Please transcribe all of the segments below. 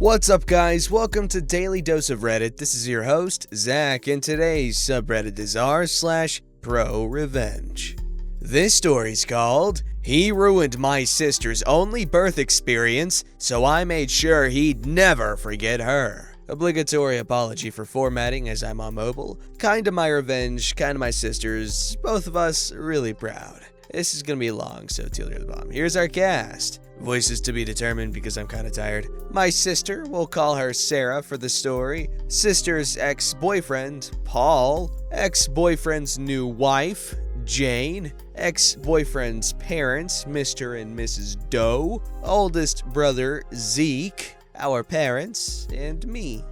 What's up, guys? Welcome to Daily Dose of Reddit. This is your host, Zach, and today's subreddit is r/ProRevenge. This story's called, "He Ruined My Sister's Only Birth Experience, so I made sure he'd never forget her." Obligatory apology for formatting as I'm on mobile. Kinda my revenge, kinda my sister's. Both of us really proud. This is gonna be long, so till near the bottom. Here's our cast. Voices to be determined because I'm kinda tired. My sister, we'll call her Sarah for the story. Sister's ex-boyfriend, Paul. Ex-boyfriend's new wife, Jane. Ex-boyfriend's parents, Mr. and Mrs. Doe. Oldest brother, Zeke. Our parents, and me.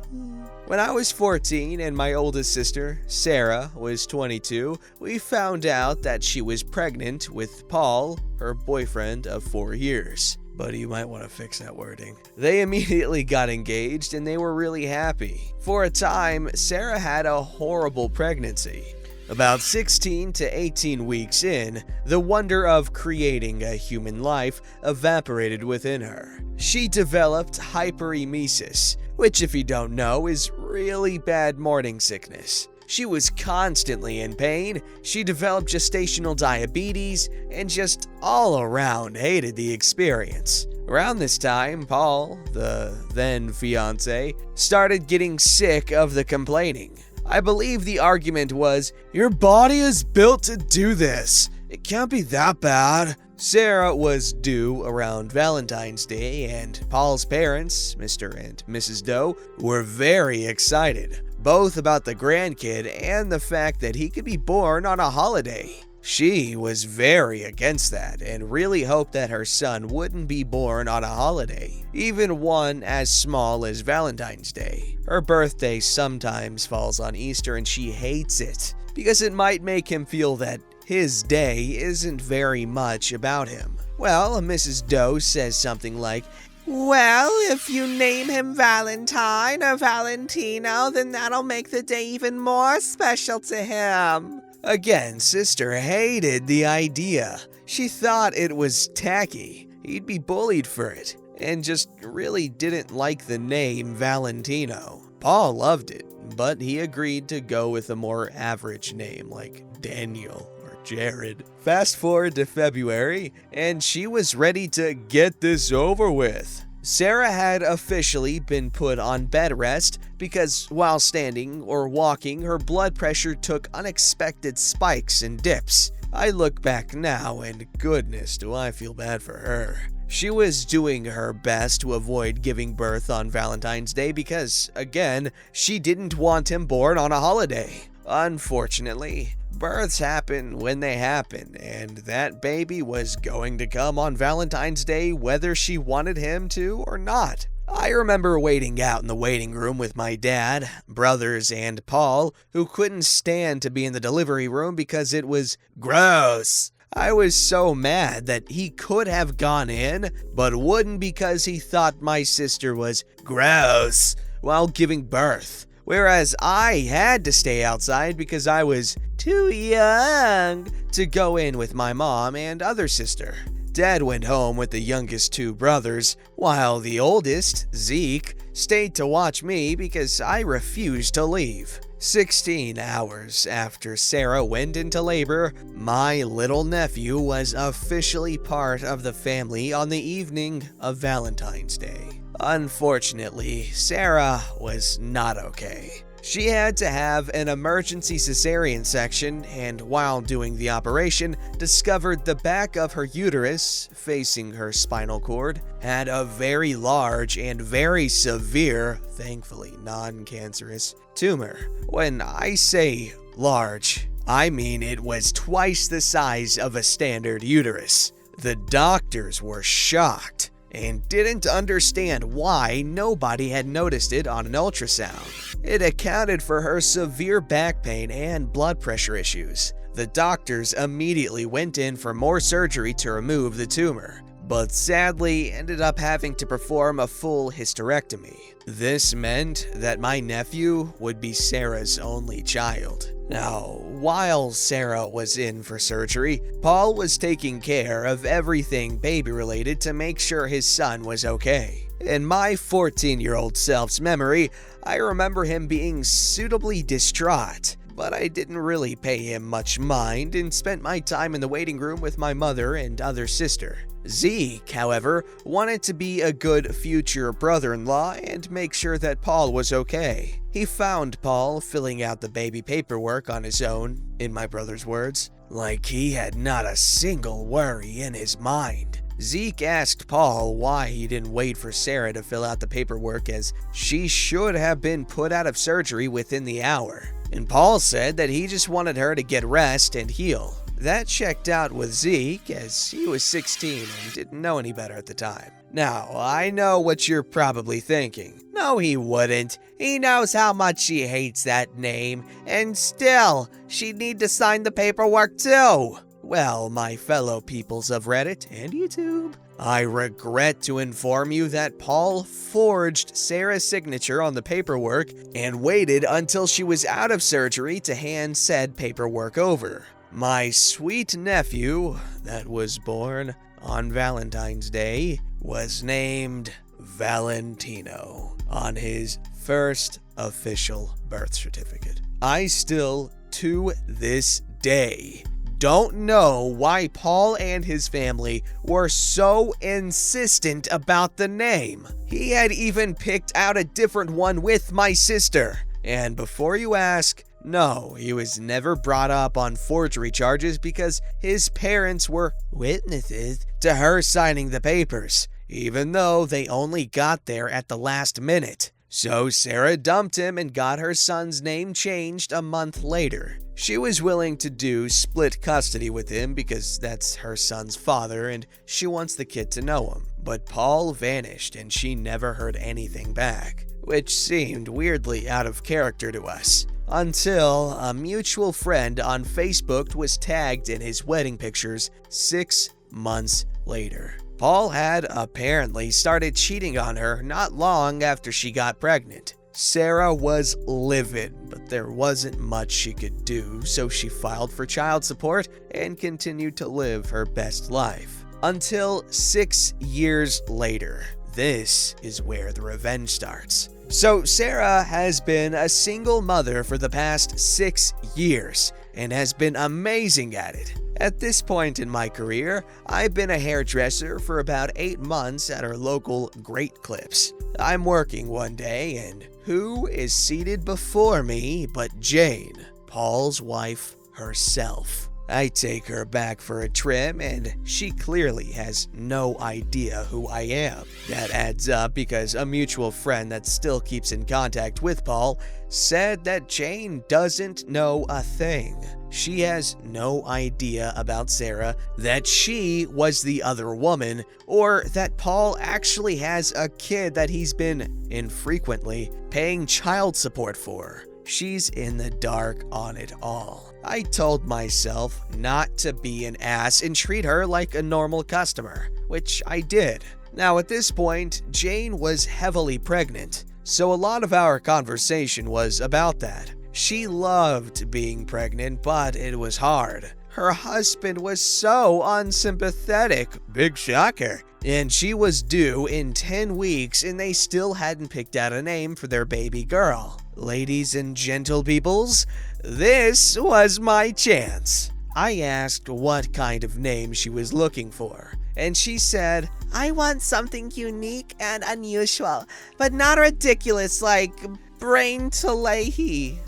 When I was 14 and my oldest sister, Sarah, was 22, we found out that she was pregnant with Paul, her boyfriend of 4 years. But you might want to fix that wording. They immediately got engaged and they were really happy. For a time, Sarah had a horrible pregnancy. About 16 to 18 weeks in, the wonder of creating a human life evaporated within her. She developed hyperemesis, which, if you don't know, is really bad morning sickness. She was constantly in pain, she developed gestational diabetes, and just all around hated the experience. Around this time, Paul, the then fiancé, started getting sick of the complaining. I believe the argument was, "Your body is built to do this. It can't be that bad." Sarah was due around Valentine's Day, and Paul's parents, Mr. and Mrs. Doe, were very excited, both about the grandkid and the fact that he could be born on a holiday. She was very against that and really hoped that her son wouldn't be born on a holiday, even one as small as Valentine's Day. Her birthday sometimes falls on Easter and she hates it because it might make him feel that his day isn't very much about him. Well, Mrs. Doe says something like, "Well, if you name him Valentine or Valentino, then that'll make the day even more special to him." Again, sister hated the idea. She thought it was tacky. He'd be bullied for it, and just really didn't like the name Valentino. Paul loved it, but he agreed to go with a more average name like Daniel or Jared. Fast forward to February, and she was ready to get this over with. Sarah had officially been put on bed rest because while standing or walking, her blood pressure took unexpected spikes and dips. I look back now and goodness do I feel bad for her. She was doing her best to avoid giving birth on Valentine's Day because, again, she didn't want him born on a holiday. Unfortunately, births happen when they happen, and that baby was going to come on Valentine's Day whether she wanted him to or not. I remember waiting out in the waiting room with my dad, brothers, and Paul, who couldn't stand to be in the delivery room because it was gross. I was so mad that he could have gone in, but wouldn't because he thought my sister was gross while giving birth. Whereas I had to stay outside because I was too young to go in with my mom and other sister. Dad went home with the youngest 2 brothers, while the oldest, Zeke, stayed to watch me because I refused to leave. 16 hours after Sarah went into labor, my little nephew was officially part of the family on the evening of Valentine's Day. Unfortunately, Sarah was not okay. She had to have an emergency cesarean section and while doing the operation, discovered the back of her uterus, facing her spinal cord, had a very large and very severe, thankfully non-cancerous, tumor. When I say large, I mean it was twice the size of a standard uterus. The doctors were shocked and didn't understand why nobody had noticed it on an ultrasound. It accounted for her severe back pain and blood pressure issues. The doctors immediately went in for more surgery to remove the tumor, but sadly ended up having to perform a full hysterectomy. This meant that my nephew would be Sarah's only child. Now, while Sarah was in for surgery, Paul was taking care of everything baby-related to make sure his son was okay. In my 14-year-old self's memory, I remember him being suitably distraught, but I didn't really pay him much mind and spent my time in the waiting room with my mother and other sister. Zeke, however, wanted to be a good future brother-in-law and make sure that Paul was okay. He found Paul filling out the baby paperwork on his own, in my brother's words, like he had not a single worry in his mind. Zeke asked Paul why he didn't wait for Sarah to fill out the paperwork, as she should have been put out of surgery within the hour. And Paul said that he just wanted her to get rest and heal. That checked out with Zeke, as he was 16 and didn't know any better at the time. Now, I know what you're probably thinking. No, he wouldn't. He knows how much she hates that name, and still, she'd need to sign the paperwork too. Well, my fellow peoples of Reddit and YouTube, I regret to inform you that Paul forged Sarah's signature on the paperwork and waited until she was out of surgery to hand said paperwork over. My sweet nephew, that was born on Valentine's Day, was named Valentino on his first official birth certificate. I still, to this day, don't know why Paul and his family were so insistent about the name. He had even picked out a different one with my sister. And before you ask, no, he was never brought up on forgery charges because his parents were witnesses to her signing the papers, even though they only got there at the last minute. So Sarah dumped him and got her son's name changed a month later. She was willing to do split custody with him because that's her son's father and she wants the kid to know him. But Paul vanished and she never heard anything back, which seemed weirdly out of character to us. Until a mutual friend on Facebook was tagged in his wedding pictures 6 months later. Paul had apparently started cheating on her not long after she got pregnant. Sarah was livid, but there wasn't much she could do, so she filed for child support and continued to live her best life. Until 6 years later. This is where the revenge starts. So Sarah has been a single mother for the past 6 years and has been amazing at it. At this point in my career, I've been a hairdresser for about 8 months at our local Great Clips. I'm working one day, and who is seated before me but Jane, Paul's wife herself. I take her back for a trim, and she clearly has no idea who I am. That adds up because a mutual friend that still keeps in contact with Paul said that Jane doesn't know a thing. She has no idea about Sarah, that she was the other woman, or that Paul actually has a kid that he's been infrequently paying child support for. She's in the dark on it all. I told myself not to be an ass and treat her like a normal customer, which I did. Now at this point, Jane was heavily pregnant, so a lot of our conversation was about that. She loved being pregnant, but it was hard. Her husband was so unsympathetic, big shocker, and she was due in 10 weeks and they still hadn't picked out a name for their baby girl. Ladies and gentle peoples, this was my chance. I asked what kind of name she was looking for, and she said, "I want something unique and unusual, but not ridiculous like Brain to Leahy."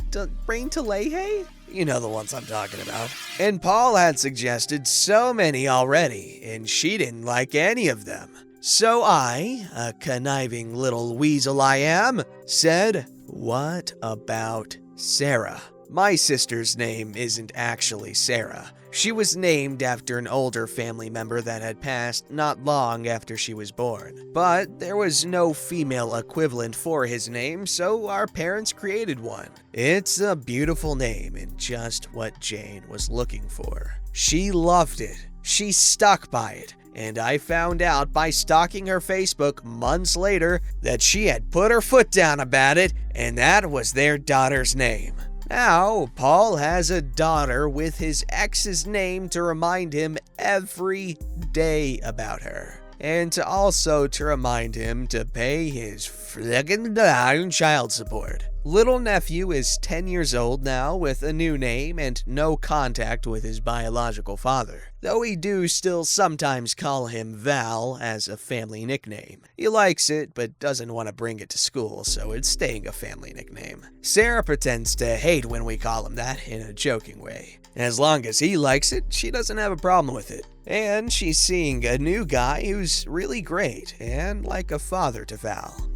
Brain to Leahy? You know the ones I'm talking about. And Paul had suggested so many already, and she didn't like any of them. So I, a conniving little weasel I am, said, "What about Sarah?" My sister's name isn't actually Sarah. She was named after an older family member that had passed not long after she was born. But there was no female equivalent for his name, so our parents created one. It's a beautiful name and just what Jane was looking for. She loved it. She stuck by it. And I found out by stalking her Facebook months later that she had put her foot down about it, and that was their daughter's name. Now, Paul has a daughter with his ex's name to remind him every day about her. and also to remind him to pay his friggin' darn child support. Little nephew is 10 years old now with a new name and no contact with his biological father, though we do still sometimes call him Val as a family nickname. He likes it but doesn't want to bring it to school, so it's staying a family nickname. Sarah pretends to hate when we call him that in a joking way. As long as he likes it, she doesn't have a problem with it. And she's seeing a new guy who's really great and like a father to Val.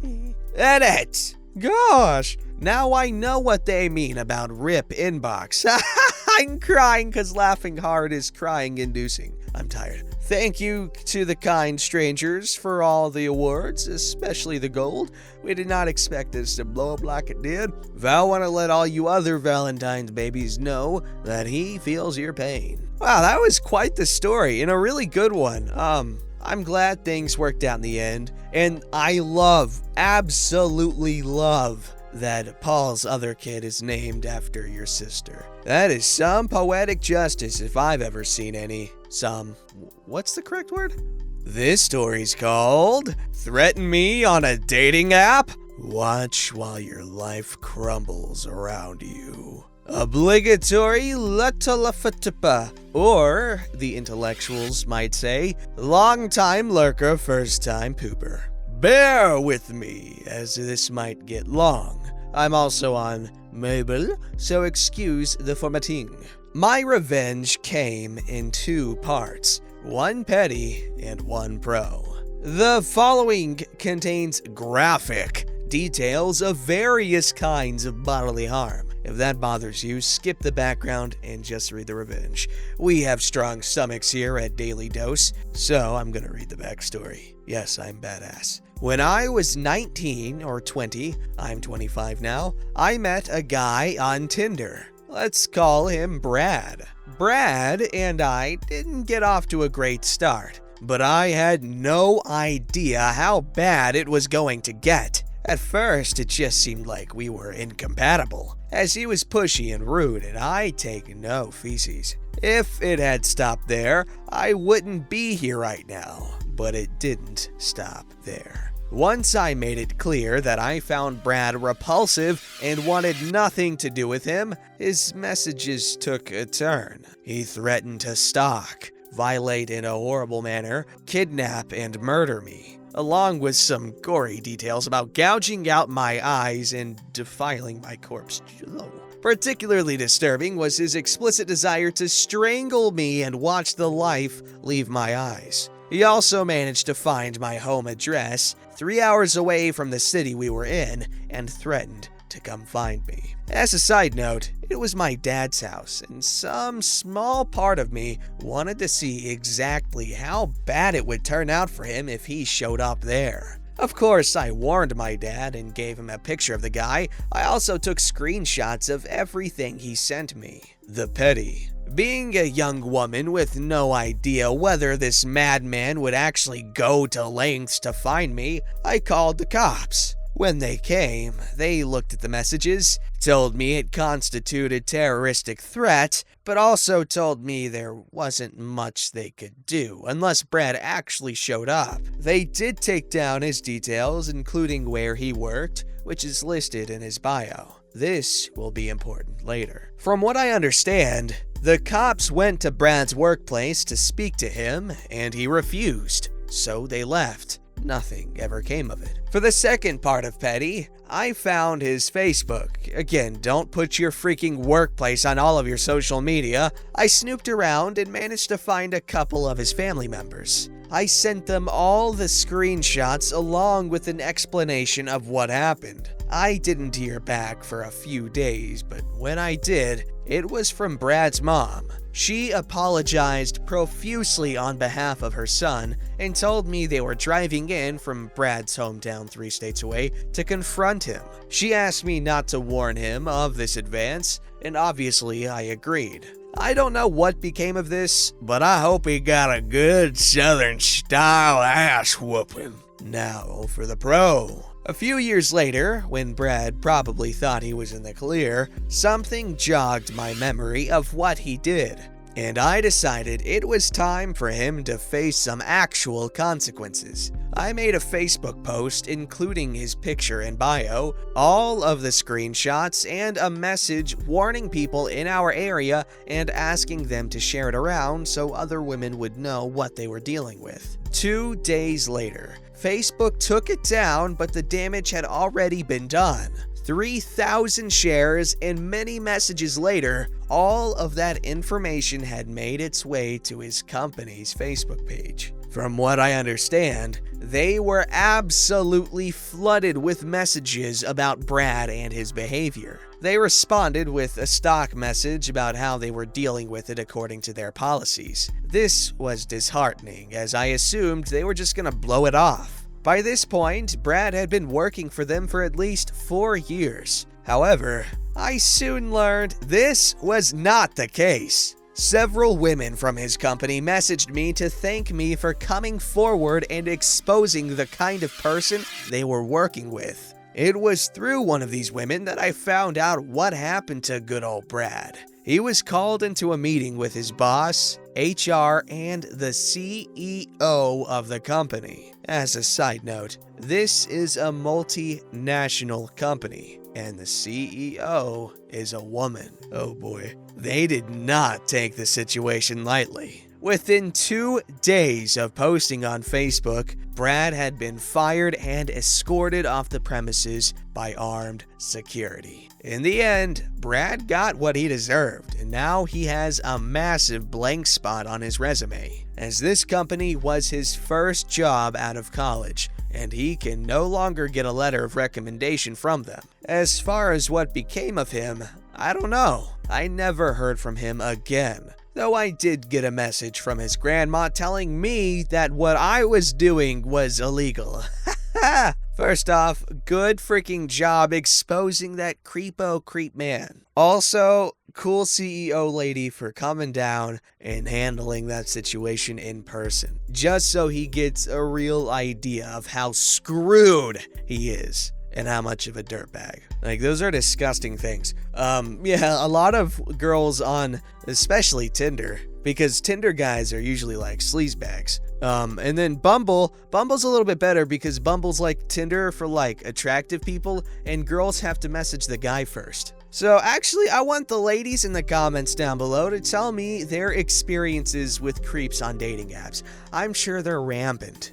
Edit! Gosh, now I know what they mean about RIP inbox. I'm crying because laughing hard is crying inducing. I'm tired. Thank you to the kind strangers for all the awards, especially the gold. We did not expect this to blow up like it did. Val want to let all you other Valentine's babies know that he feels your pain. Wow, that was quite the story and a really good one. I'm glad things worked out in the end, and I absolutely love that Paul's other kid is named after your sister. That is some poetic justice if I've ever seen any. What's the correct word? This story's called Threaten Me on a Dating App? Watch while your life crumbles around you. Obligatory latalafatapa, or the intellectuals might say, long-time lurker, first-time pooper. Bear with me, as this might get long. I'm also on mobile, so excuse the formatting. My revenge came in 2 parts, one petty and one pro. The following contains graphic details of various kinds of bodily harm. If that bothers you, skip the background and just read the revenge. We have strong stomachs here at Daily Dose, so I'm gonna read the backstory. Yes, I'm badass. When I was 19 or 20, I'm 25 now, I met a guy on Tinder. Let's call him Brad. Brad and I didn't get off to a great start, but I had no idea how bad it was going to get. At first, it just seemed like we were incompatible, as he was pushy and rude and I take no feces. If it had stopped there, I wouldn't be here right now, but it didn't stop there. Once I made it clear that I found Brad repulsive and wanted nothing to do with him, his messages took a turn. He threatened to stalk, violate in a horrible manner, kidnap and murder me, along with some gory details about gouging out my eyes and defiling my corpse. Particularly disturbing was his explicit desire to strangle me and watch the life leave my eyes. He also managed to find my home address 3 hours away from the city we were in and threatened to come find me. As a side note, it was my dad's house, and some small part of me wanted to see exactly how bad it would turn out for him if he showed up there. Of course, I warned my dad and gave him a picture of the guy. I also took screenshots of everything he sent me. The petty. Being a young woman with no idea whether this madman would actually go to lengths to find me, I called the cops. When they came, they looked at the messages, told me it constituted terroristic threat, but also told me there wasn't much they could do unless Brad actually showed up. They did take down his details, including where he worked, which is listed in his bio. This will be important later. From what I understand, the cops went to Brad's workplace to speak to him, and he refused, so they left. Nothing ever came of it. For the second part of petty, I found his Facebook. Again, don't put your freaking workplace on all of your social media. I snooped around and managed to find a couple of his family members. I sent them all the screenshots along with an explanation of what happened. I didn't hear back for a few days, but when I did, it was from Brad's mom. She apologized profusely on behalf of her son and told me they were driving in from Brad's hometown 3 states away to confront him. She asked me not to warn him of this advance, and obviously I agreed. I don't know what became of this, but I hope he got a good Southern style ass whooping. Now for the pro. A few years later, when Brad probably thought he was in the clear, something jogged my memory of what he did. and I decided it was time for him to face some actual consequences. I made a Facebook post including his picture and bio, all of the screenshots, and a message warning people in our area and asking them to share it around so other women would know what they were dealing with. 2 days later, Facebook took it down, but the damage had already been done. 3,000 shares and many messages later, all of that information had made its way to his company's Facebook page. From what I understand, they were absolutely flooded with messages about Brad and his behavior. They responded with a stock message about how they were dealing with it according to their policies. This was disheartening, as I assumed they were just gonna blow it off. By this point, Brad had been working for them for at least 4 years. However, I soon learned this was not the case. Several women from his company messaged me to thank me for coming forward and exposing the kind of person they were working with. It was through one of these women that I found out what happened to good old Brad. He was called into a meeting with his boss, HR, and the CEO of the company. As a side note, this is a multinational company, and the CEO is a woman. Oh boy. They did not take the situation lightly. Within 2 days of posting on Facebook, Brad had been fired and escorted off the premises by armed security. In the end, Brad got what he deserved, and now he has a massive blank spot on his resume, as this company was his first job out of college, and he can no longer get a letter of recommendation from them. As far as what became of him, I don't know. I never heard from him again. Though I did get a message from his grandma telling me that what I was doing was illegal. First off, good freaking job exposing that creepo creep man. Also, cool CEO lady for coming down and handling that situation in person, just so he gets a real idea of how screwed he is and how much of a dirtbag. Like, those are disgusting things. Yeah, a lot of girls on, especially Tinder, because Tinder guys are usually like sleazebags. And then Bumble's a little bit better because Bumble's like Tinder for like attractive people, and girls have to message the guy first. So actually, I want the ladies in the comments down below to tell me their experiences with creeps on dating apps. I'm sure they're rampant.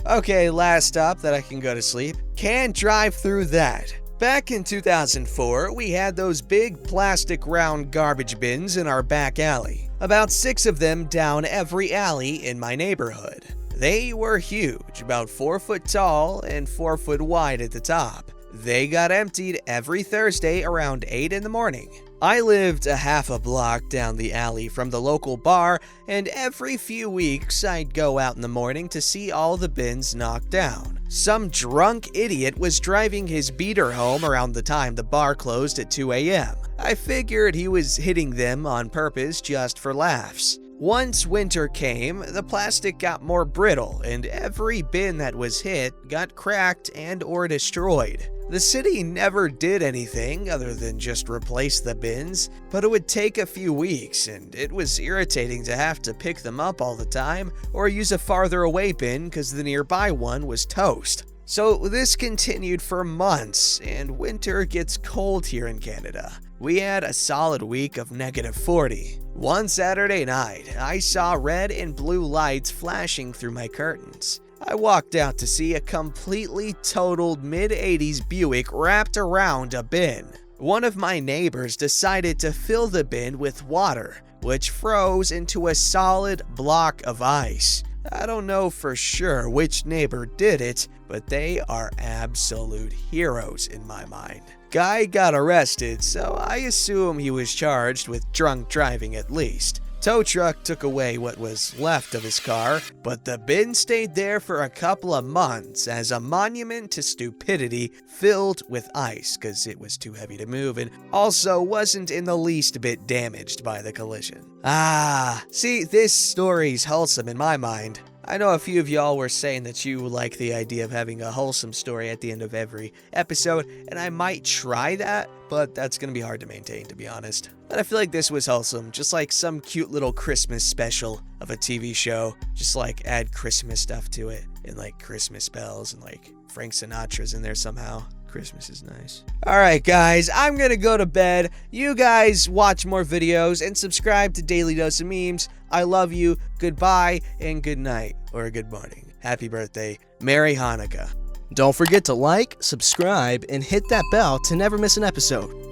Okay, last up that I can go to sleep. Can't drive through that. Back in 2004, we had those big plastic round garbage bins in our back alley. About 6 of them down every alley in my neighborhood. They were huge, about 4 foot tall and 4 foot wide at the top. They got emptied every Thursday around 8 in the morning. I lived a half a block down the alley from the local bar, and every few weeks I'd go out in the morning to see all the bins knocked down. Some drunk idiot was driving his beater home around the time the bar closed at 2 a.m. I figured he was hitting them on purpose just for laughs. Once winter came, the plastic got more brittle, and every bin that was hit got cracked and or destroyed. The city never did anything other than just replace the bins, but it would take a few weeks, and it was irritating to have to pick them up all the time or use a farther away bin because the nearby one was toast. So this continued for months, and winter gets cold here in Canada. We had a solid week of -40. One Saturday night, I saw red and blue lights flashing through my curtains. I walked out to see a completely totaled mid-80s Buick wrapped around a bin. One of my neighbors decided to fill the bin with water, which froze into a solid block of ice. I don't know for sure which neighbor did it, but they are absolute heroes in my mind. Guy got arrested, so I assume he was charged with drunk driving at least. Tow truck took away what was left of his car, but the bin stayed there for a couple of months as a monument to stupidity filled with ice because it was too heavy to move and also wasn't in the least bit damaged by the collision. See, this story's wholesome in my mind. I know a few of y'all were saying that you like the idea of having a wholesome story at the end of every episode, and I might try that, but that's gonna be hard to maintain, to be honest. But I feel like this was wholesome, just like some cute little Christmas special of a TV show. Just like add Christmas stuff to it, and like Christmas bells, and like Frank Sinatra's in there somehow. Christmas is nice. Alright guys, I'm gonna go to bed. You guys watch more videos and subscribe to Daily Dose of Memes. I love you. Goodbye and good night. Or good morning. Happy birthday. Merry Hanukkah. Don't forget to like, subscribe, and hit that bell to never miss an episode.